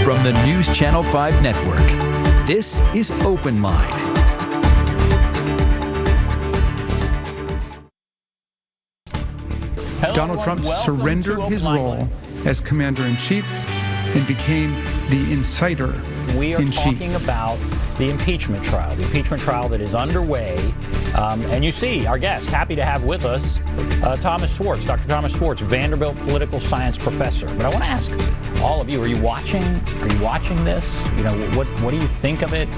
From the NewsChannel 5 Network, this is Open Line. Donald Trump surrendered his role as commander-in-chief and became the insider-in-chief. We are talking about the impeachment trial that is underway. And you see our guest, happy to have with us Thomas Schwartz, Dr. Thomas Schwartz, Vanderbilt Political Science Professor. But I want to ask all of you, are you watching this? You know, what do you think of it?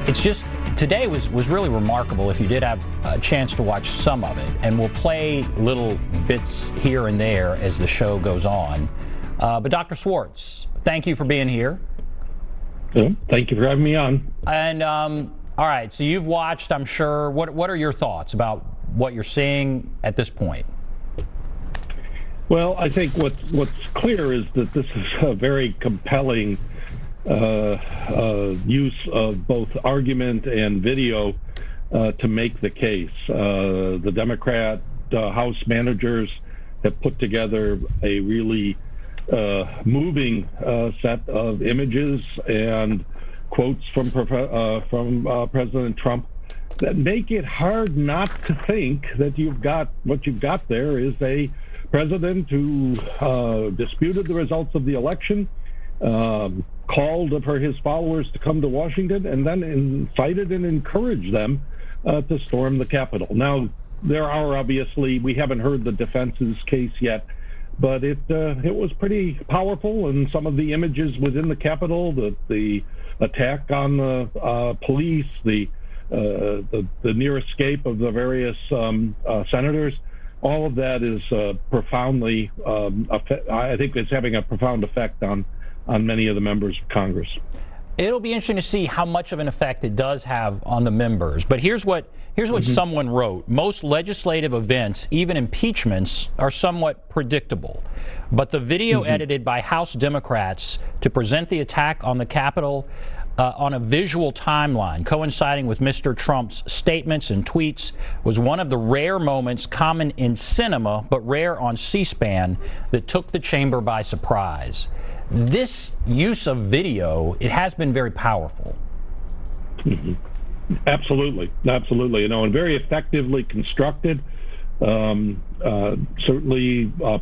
It's just, today was really remarkable if you did have a chance to watch some of it. And we'll play little bits here and there as the show goes on. But Dr. Schwartz, thank you for being here. Thank you for having me on. And all right, so you've watched, I'm sure. What are your thoughts about what you're seeing at this point? Well, I think what's clear is that this is a very compelling use of both argument and video to make the case. The Democrat House managers have put together a really moving set of images and quotes from President Trump that make it hard not to think that what you've got there is a president who disputed the results of the election, called for his followers to come to Washington, and then incited and encouraged them to storm the Capitol. Now, there are obviously, we haven't heard the defense's case yet, but it was pretty powerful, and some of the images within the Capitol, the attack on the police, the near escape of the various senators, all of that is profoundly, I think it's having a profound effect on many of the members of Congress. It'll be interesting to see how much of an effect it does have on the members. But here's what someone wrote. Most legislative events, even impeachments, are somewhat predictable. But the video edited by House Democrats to present the attack on the Capitol on a visual timeline coinciding with Mr. Trump's statements and tweets was one of the rare moments common in cinema but rare on C-SPAN that took the chamber by surprise. This use of video, it has been very powerful. Absolutely. You know, and very effectively constructed, certainly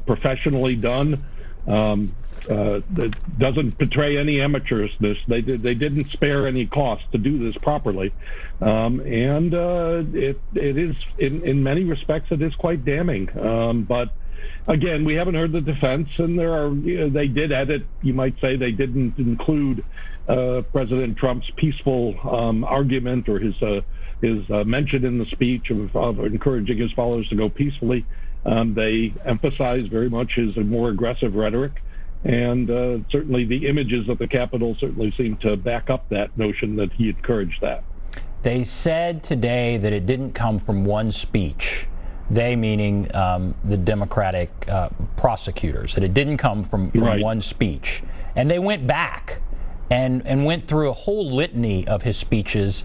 professionally done. It doesn't betray any amateurishness. They didn't spare any cost to do this properly, and it is in many respects it is quite damning. But again, we haven't heard the defense, and they did edit. You might say they didn't include President Trump's peaceful argument or his mention in the speech of encouraging his followers to go peacefully. They emphasized very much his more aggressive rhetoric. And certainly the images of the Capitol certainly seem to back up that notion that he encouraged that. They said today that it didn't come from one speech. They meaning the Democratic prosecutors, that it didn't come from one speech. And they went back and went through a whole litany of his speeches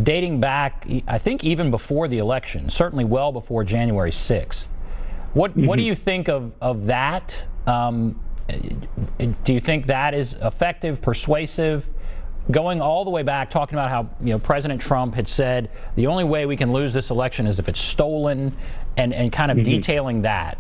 dating back, I think, even before the election, certainly well before January 6th. What do you think of that? Do you think that is effective, persuasive? Going all the way back, talking about how President Trump had said the only way we can lose this election is if it's stolen, and kind of detailing that.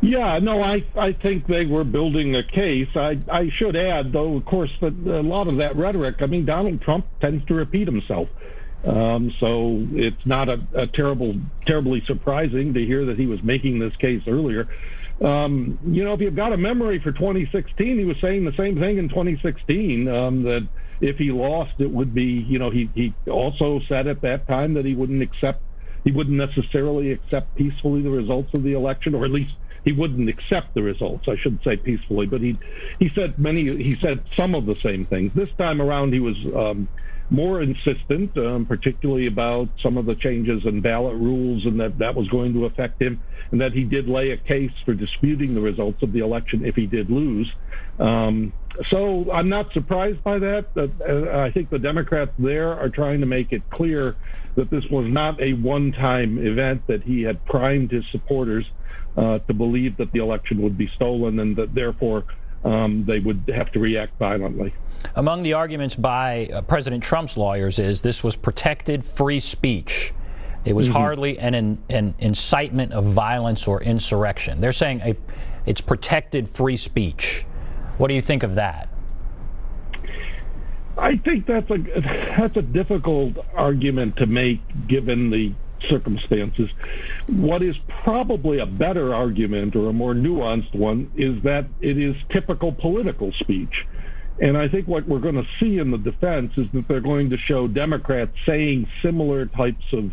Yeah, no, I think they were building a case. I should add, though, of course, that a lot of that rhetoric, I mean, Donald Trump tends to repeat himself. So it's not a terribly surprising to hear that he was making this case earlier. If you've got a memory for 2016, he was saying the same thing in 2016, that if he lost, it would be, he also said at that time that he wouldn't necessarily accept peacefully the results of the election, or at least he wouldn't accept the results. I shouldn't say peacefully, but he said some of the same things. This time around, he was more insistent, particularly about some of the changes in ballot rules, and that was going to affect him, and that he did lay a case for disputing the results of the election if he did lose. So I'm not surprised by that. I think the Democrats there are trying to make it clear that this was not a one-time event, that he had primed his supporters to believe that the election would be stolen, and that therefore they would have to react violently. Among the arguments by President Trump's lawyers is this was protected free speech. It was hardly an incitement of violence or insurrection. They're saying it's protected free speech. What do you think of that? I think that's a difficult argument to make given the circumstances. What is probably a better argument, or a more nuanced one, is that it is typical political speech. And I think what we're going to see in the defense is that they're going to show Democrats saying similar types of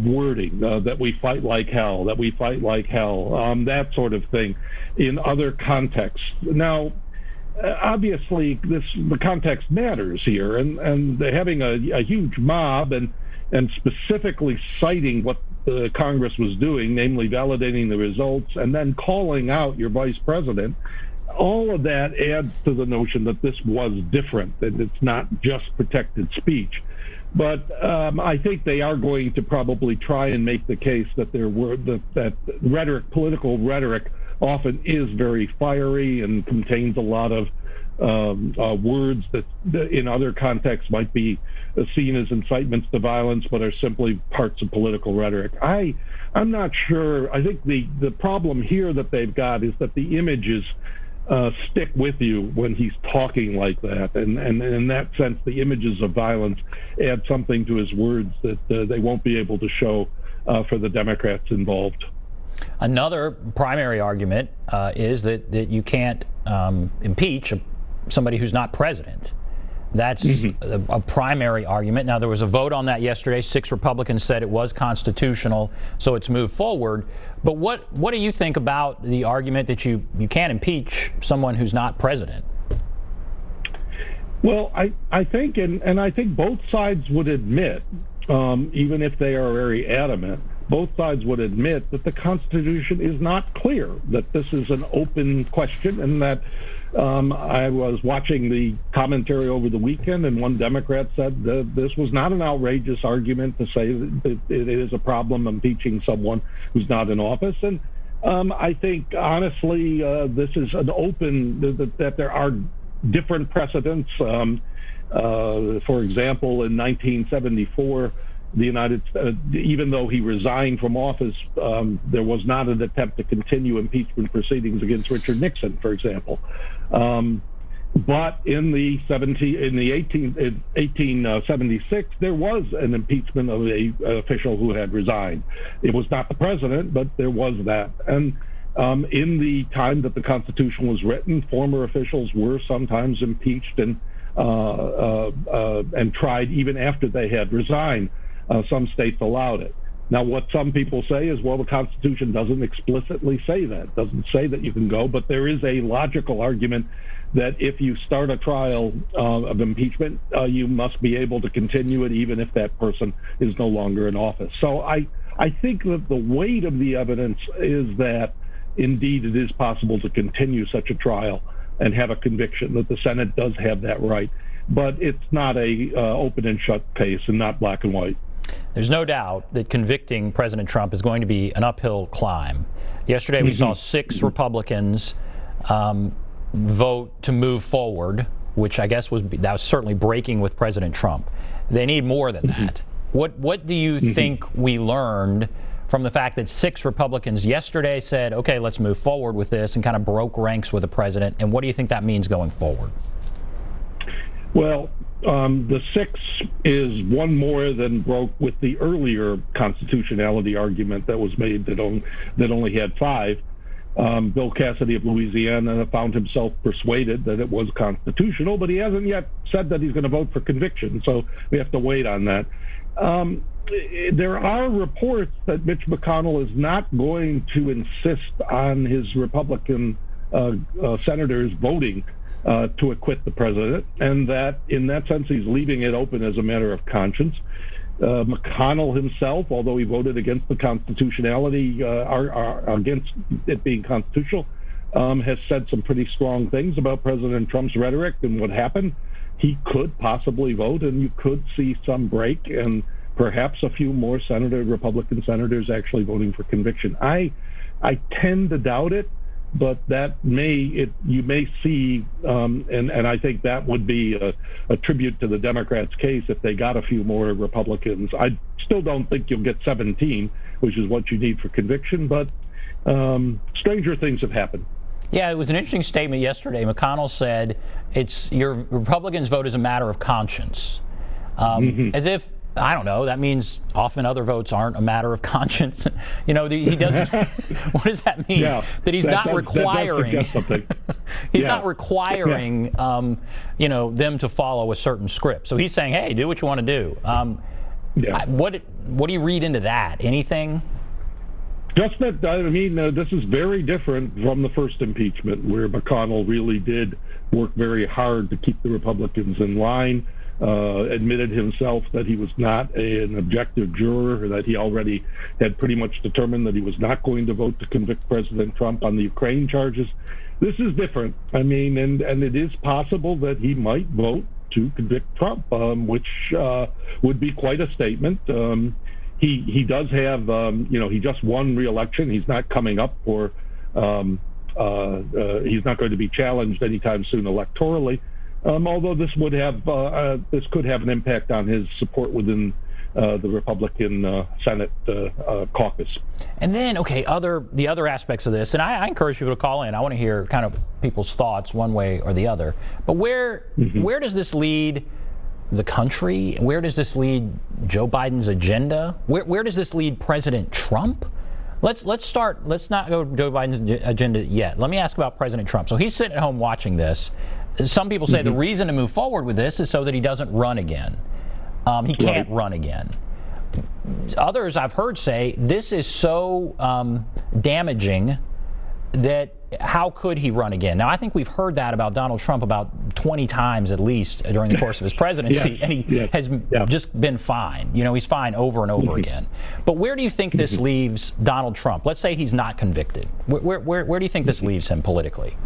wording, that we fight like hell, that we fight like hell, that sort of thing in other contexts. Now, obviously, the context matters here, and having a huge mob and specifically citing what the Congress was doing, namely validating the results, and then calling out your vice president, all of that adds to the notion that this was different, that it's not just protected speech. But I think they are going to probably try and make the case that that rhetoric, political rhetoric, often is very fiery and contains a lot of words that in other contexts might be seen as incitements to violence, but are simply parts of political rhetoric. I'm not sure. I think the problem here that they've got is that the images stick with you when he's talking like that, and in that sense, the images of violence add something to his words that they won't be able to show for the Democrats involved. Another primary argument is that you can't impeach somebody who's not president. That's a primary argument. Now, there was a vote on that yesterday. 6 Republicans said it was constitutional, so it's moved forward. But what do you think about the argument that you can't impeach someone who's not president? Well, I think, and I think both sides would admit, even if they are very adamant, both sides would admit that the Constitution is not clear, that this is an open question, and that I was watching the commentary over the weekend, and one Democrat said that this was not an outrageous argument to say that it is a problem impeaching someone who's not in office. And I think, honestly, this is an open, that there are different precedents. For example, in 1974, the United States, even though he resigned from office, there was not an attempt to continue impeachment proceedings against Richard Nixon, for example. But in 1876, there was an impeachment of an official who had resigned. It was not the president, but there was that. And in the time that the Constitution was written, former officials were sometimes impeached and tried even after they had resigned. Some states allowed it. Now, what some people say is, well, the Constitution doesn't explicitly say that, doesn't say that you can go, but there is a logical argument that if you start a trial of impeachment, you must be able to continue it even if that person is no longer in office. So I think that the weight of the evidence is that, indeed, it is possible to continue such a trial and have a conviction, that the Senate does have that right. But it's not a open and shut case, and not black and white. There's no doubt that convicting President Trump is going to be an uphill climb. Yesterday, we saw 6 Republicans vote to move forward, which I guess was certainly breaking with President Trump. They need more than that. What do you think we learned from the fact that 6 Republicans yesterday said, okay, let's move forward with this, and kind of broke ranks with the president? And what do you think that means going forward? Well, the 6 is one more than broke with the earlier constitutionality argument that was made that only had 5. Bill Cassidy of Louisiana found himself persuaded that it was constitutional, but he hasn't yet said that he's going to vote for conviction, so we have to wait on that. There are reports that Mitch McConnell is not going to insist on his Republican senators voting to acquit the president, and that in that sense he's leaving it open as a matter of conscience. McConnell himself, although he voted against the constitutionality, against it being constitutional, has said some pretty strong things about President Trump's rhetoric and what happened. He could possibly vote, and you could see some break, and perhaps a few more Republican senators actually voting for conviction. I tend to doubt it, but you may see, and I think that would be a tribute to the Democrats' case if they got a few more Republicans. I still don't think you'll get 17, which is what you need for conviction, but stranger things have happened. Yeah, it was an interesting statement yesterday. McConnell said your Republicans vote as a matter of conscience, as if, I don't know, that means often other votes aren't a matter of conscience. He doesn't. What does that mean? Yeah, that he's not requiring. He's not requiring, them to follow a certain script. So he's saying, hey, do what you want to do. What do you read into that? Anything? Just that, this is very different from the first impeachment, where McConnell really did work very hard to keep the Republicans in line. Admitted himself that he was not an objective juror, that he already had pretty much determined that he was not going to vote to convict President Trump on the Ukraine charges. This is different. And it is possible that he might vote to convict Trump, which would be quite a statement. He does have, he just won re-election. He's not coming up for, he's not going to be challenged anytime soon electorally. Although this could have an impact on his support within the Republican Senate caucus. And then, the other aspects of this, and I encourage people to call in. I want to hear kind of people's thoughts one way or the other. But where does this lead the country? Where does this lead Joe Biden's agenda? Where does this lead President Trump? Let's start. Let's not go to Joe Biden's agenda yet. Let me ask about President Trump. So he's sitting at home watching this. Some people say the reason to move forward with this is so that he doesn't run again. He can't run again. Others I've heard say this is so damaging that how could he run again? Now, I think we've heard that about Donald Trump about 20 times at least during the course of his presidency, and he has just been fine. He's fine over and over again. But where do you think this leaves Donald Trump? Let's say he's not convicted. Where do you think this leaves him politically?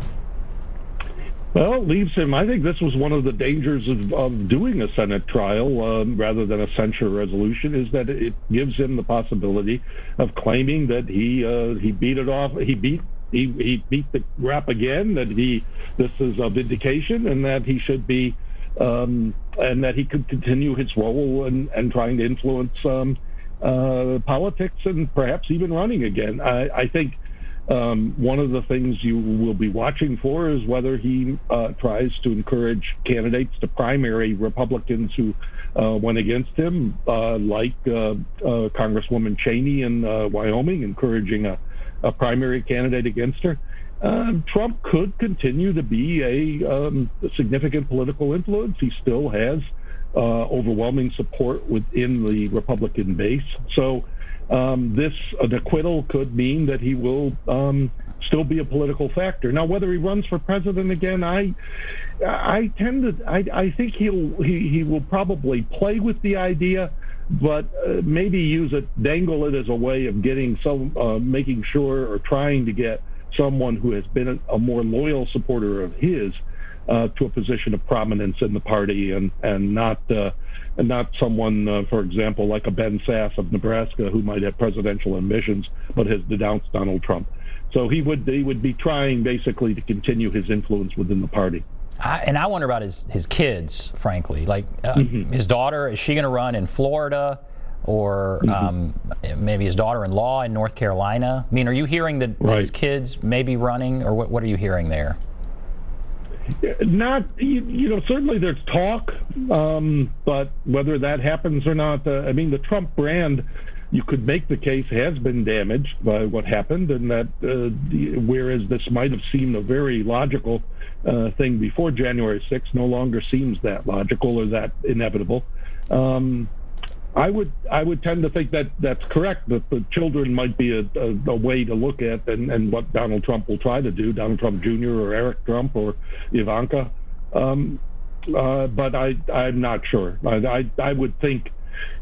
Well, it leaves him. I think this was one of the dangers of doing a Senate trial rather than a censure resolution, is that it gives him the possibility of claiming that he beat it off. He beat the rap again. That this is a vindication, and that he should be, and that he could continue his role in trying to influence politics and perhaps even running again. I think. One of the things you will be watching for is whether he tries to encourage candidates to primary Republicans who went against him, like Congresswoman Cheney in Wyoming, encouraging a primary candidate against her. Trump could continue to be a significant political influence. He still has overwhelming support within the Republican base. So an acquittal could mean that he will still be a political factor. Now, whether he runs for president again, I think he will probably play with the idea, but maybe dangle it as a way of getting making sure or trying to get someone who has been a more loyal supporter of his to a position of prominence in the party, and not someone, for example, like a Ben Sasse of Nebraska, who might have presidential ambitions but has denounced Donald Trump. So they would be trying basically to continue his influence within the party. And I wonder about his kids, frankly. Like his daughter, is she going to run in Florida, or maybe his daughter-in-law in North Carolina? I mean, are you hearing that his kids may be running, or what are you hearing there? Not, certainly there's talk, but whether that happens or not, the Trump brand, you could make the case, has been damaged by what happened, and that whereas this might have seemed a very logical thing before January 6th, no longer seems that logical or that inevitable. I would tend to think that that's correct, that the children might be a way to look at and what Donald Trump will try to do, Donald Trump Jr. or Eric Trump or Ivanka. But I'm not sure. I would think,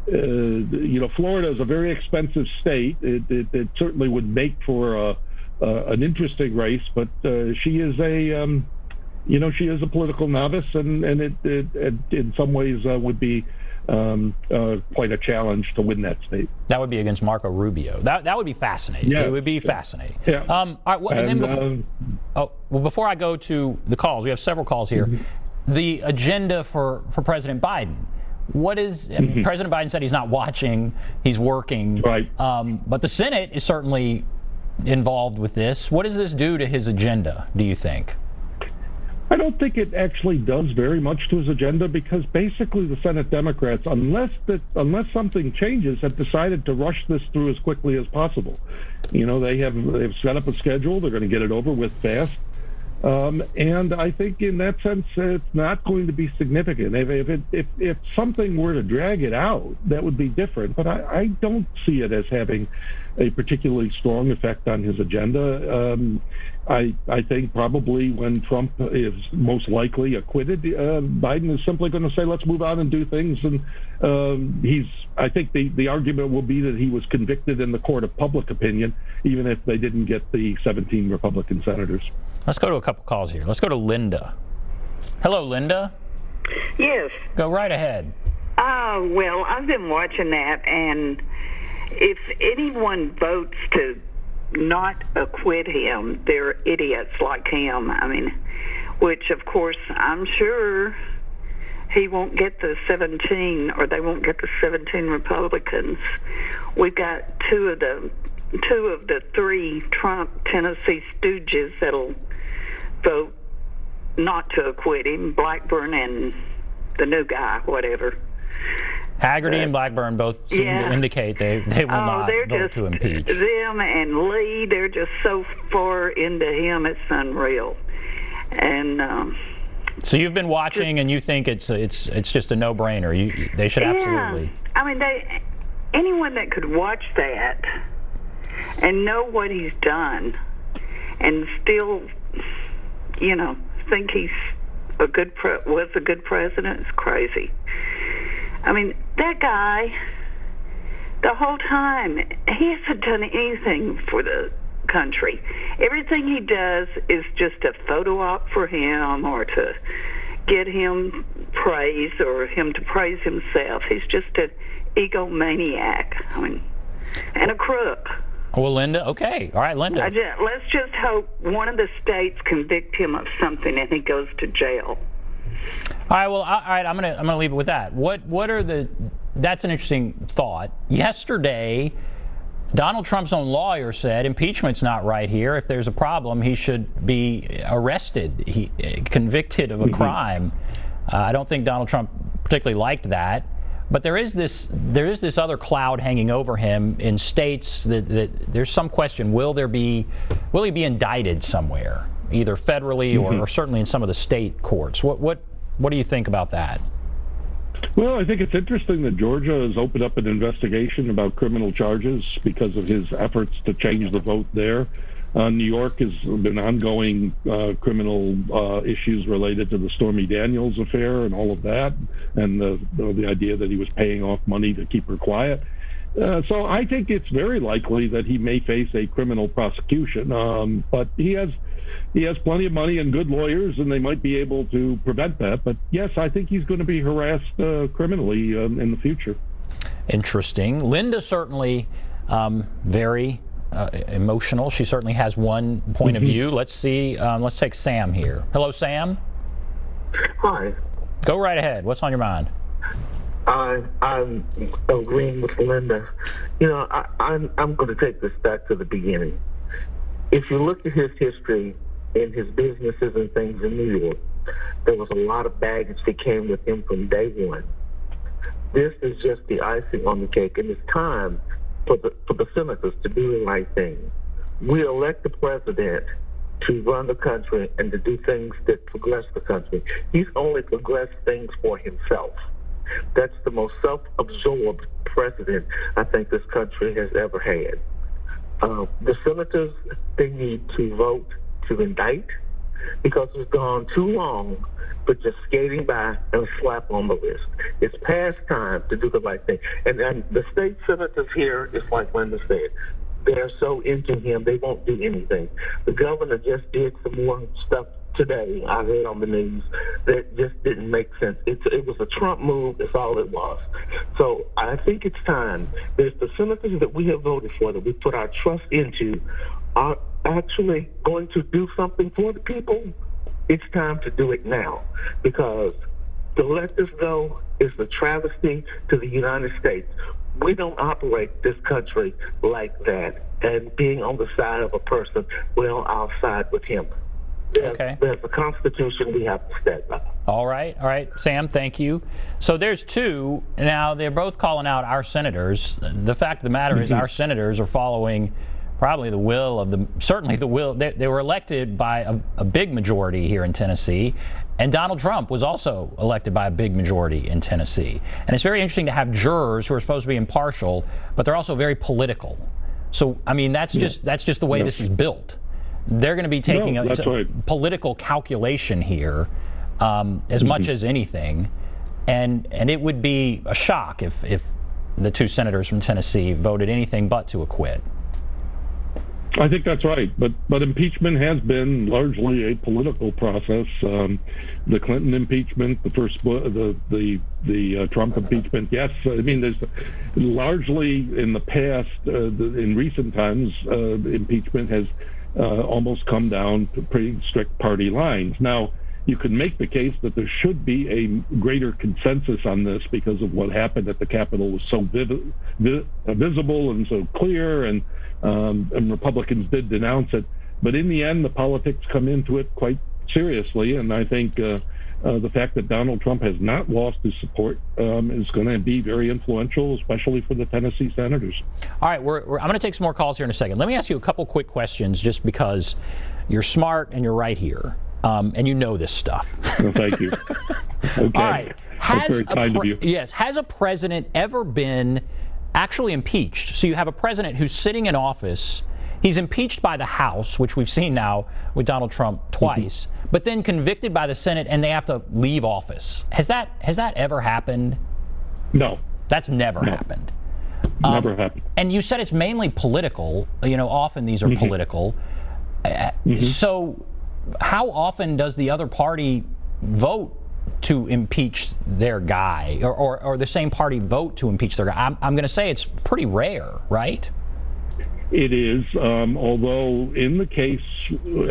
Florida is a very expensive state. It certainly would make for an interesting race, but she is she is a political novice, and it in some ways would be quite a challenge to win that state. That would be against Marco Rubio. That would be fascinating. Yeah. It would be fascinating. Yeah. All right. Well, and then before I go to the calls, we have several calls here. Mm-hmm. The agenda for President Biden. What is President Biden said he's not watching, he's working. Right. But the Senate is certainly involved with this. What does this do to his agenda, do you think? I don't think it actually does very much to his agenda, because basically the Senate Democrats, unless something changes, have decided to rush this through as quickly as possible. They've set up a schedule. They're going to get it over with fast. And I think in that sense, it's not going to be significant. If something were to drag it out, that would be different. But I don't see it as having a particularly strong effect on his agenda. I think probably when Trump is most likely acquitted, Biden is simply going to say, let's move on and do things. And I think the argument will be that he was convicted in the court of public opinion, even if they didn't get the 17 Republican senators. Let's go to a couple calls here. Let's go to Linda. Hello, Linda. Yes. Go right ahead. Well, I've been watching that, and if anyone votes to not acquit him, they're idiots like him. I mean, which, of course, I'm sure he won't get the 17, or they won't get the 17 Republicans. We've got two of the three Trump Tennessee stooges that'll vote not to acquit him, Blackburn and the new guy, whatever. Haggerty and Blackburn both seem to indicate they will not vote to impeach. Them and Lee, they're just so far into him, it's unreal. And so you've been watching, and you think it's just a no-brainer. They should absolutely. I mean, anyone that could watch that and know what he's done and still, think he's was a good president is crazy. I mean, that guy, the whole time, he hasn't done anything for the country. Everything he does is just a photo op for him, or to get him praise, or him to praise himself. He's just an egomaniac. I mean, and a crook. Well, Linda, okay. All right, Linda. Let's just hope one of the states convict him of something and he goes to jail. All right. Well, all right. I'm gonna leave it with that. What are the? That's an interesting thought. Yesterday, Donald Trump's own lawyer said impeachment's not right here. If there's a problem, he should be arrested, convicted of a crime. I don't think Donald Trump particularly liked that. But there is this other cloud hanging over him in states that there's some question: will he be indicted somewhere, either federally or certainly in some of the state courts? What do you think about that? Well, I think it's interesting that Georgia has opened up an investigation about criminal charges because of his efforts to change the vote there. New York has been ongoing criminal issues related to the Stormy Daniels affair and all of that, and the idea that he was paying off money to keep her quiet. So I think it's very likely that he may face a criminal prosecution, but he has plenty of money and good lawyers, and they might be able to prevent that. But yes, I think he's going to be harassed criminally in the future. Interesting. Linda certainly very emotional. She certainly has one point of view. Let's see. Let's take Sam here. Hello, Sam. Hi. Go right ahead. What's on your mind? I'm agreeing with Linda. I'm going to take this back to the beginning. If you look at his history in his businesses and things in New York, there was a lot of baggage that came with him from day one. This is just the icing on the cake, and it's time for the senators to do the right thing. We elect the president to run the country and to do things that progress the country. He's only progressed things for himself. That's the most self-absorbed president I think this country has ever had. The senators, they need to vote to indict because it's gone too long for just skating by and a slap on the wrist. It's past time to do the right thing. And the state senators here, it's like Linda said, they're so into him, they won't do anything. The governor just did some more stuff today, I heard on the news, that just didn't make sense. It was a Trump move, that's all it was. So I think it's time. There's the senators that we have voted for, that we put our trust into, are actually going to do something for the people. It's time to do it now, because to let this go is a travesty to the United States. We don't operate this country like that. And being on the side of a person, well, I'll side with him. There's a Constitution we have to stand by. All right, Sam, thank you. So there's two. Now, they're both calling out our senators. The fact of the matter is our senators are following probably the will of certainly the will. They were elected by a big majority here in Tennessee, and Donald Trump was also elected by a big majority in Tennessee. And it's very interesting to have jurors who are supposed to be impartial, but they're also very political. So, I mean, that's just the way this is built. They're going to be taking a political calculation here as much as anything, and it would be a shock if the two senators from Tennessee voted anything but to acquit. I think that's right, but impeachment has been largely a political process. The Clinton impeachment, the first, the Trump impeachment. Yes, I mean, there's largely in the past, in recent times, impeachment has almost come down to pretty strict party lines. Now, you could make the case that there should be a greater consensus on this because of what happened at the Capitol was so visible and so clear, and Republicans did denounce it. But in the end, the politics come into it quite seriously, and I think the fact that Donald Trump has not lost his support is going to be very influential, especially for the Tennessee senators. All right, I'm going to take some more calls here in a second. Let me ask you a couple quick questions, just because you're smart and you're right here, and you know this stuff. Well, thank you. Okay. All right. That's very kind of you. Yes. Has a president ever been actually impeached? So you have a president who's sitting in office. He's impeached by the House, which we've seen now with Donald Trump twice, but then convicted by the Senate, and they have to leave office. Has that ever happened? No. That's never happened. Never happened. And you said it's mainly political. You know, often these are political. So how often does the other party vote to impeach their guy, or the same party vote to impeach their guy? I'm going to say it's pretty rare, right? It is, although in the case,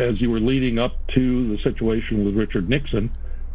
as you were leading up to the situation with Richard Nixon,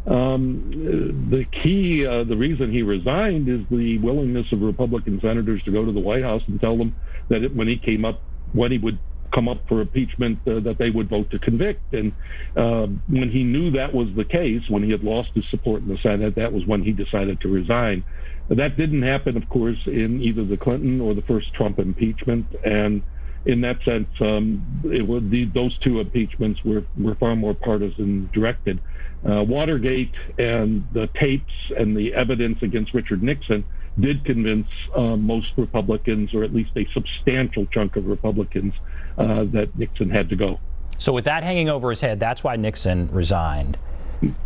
the key, the reason he resigned is the willingness of Republican senators to go to the White House and tell them that when he would come up for impeachment, that they would vote to convict. And when he knew that was the case, when he had lost his support in the Senate, that was when he decided to resign. That didn't happen, of course, in either the Clinton or the first Trump impeachment. And in that sense, those two impeachments were far more partisan directed. Watergate and the tapes and the evidence against Richard Nixon did convince most Republicans, or at least a substantial chunk of Republicans, that Nixon had to go. So with that hanging over his head, that's why Nixon resigned.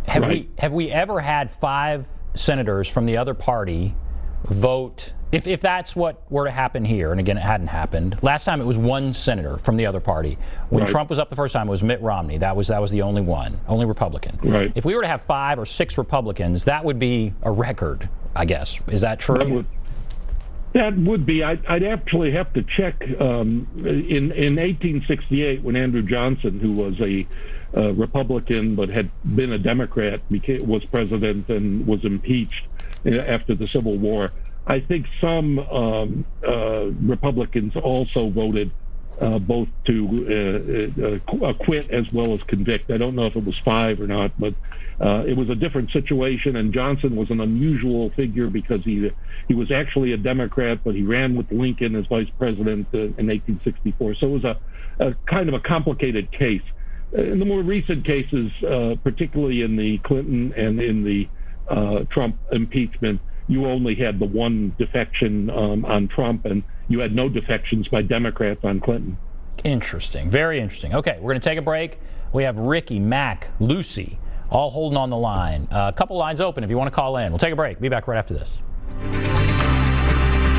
Have we ever had 5 senators from the other party vote, if that's what were to happen here, and again, it hadn't happened. Last time it was 1 senator from the other party. When Trump was up the first time, it was Mitt Romney. That was the only one, only Republican. Right. If we were to have 5 or 6 Republicans, that would be a record, I guess. Is that true? That would be. I'd actually have to check. In 1868, when Andrew Johnson, who was a Republican but had been a Democrat, was president and was impeached after the Civil War, I think some Republicans also voted both to acquit as well as convict. I don't know if it was 5 or not, but it was a different situation, and Johnson was an unusual figure because he was actually a Democrat, but he ran with Lincoln as vice president in 1864. So it was a kind of a complicated case. In the more recent cases, particularly in the Clinton and in the Trump impeachment, you only had the one defection on Trump, and you had no defections by Democrats on Clinton. Interesting. Very interesting. Okay, we're going to take a break. We have Ricky, Mac, Lucy, all holding on the line. A couple lines open if you want to call in. We'll take a break. Be back right after this.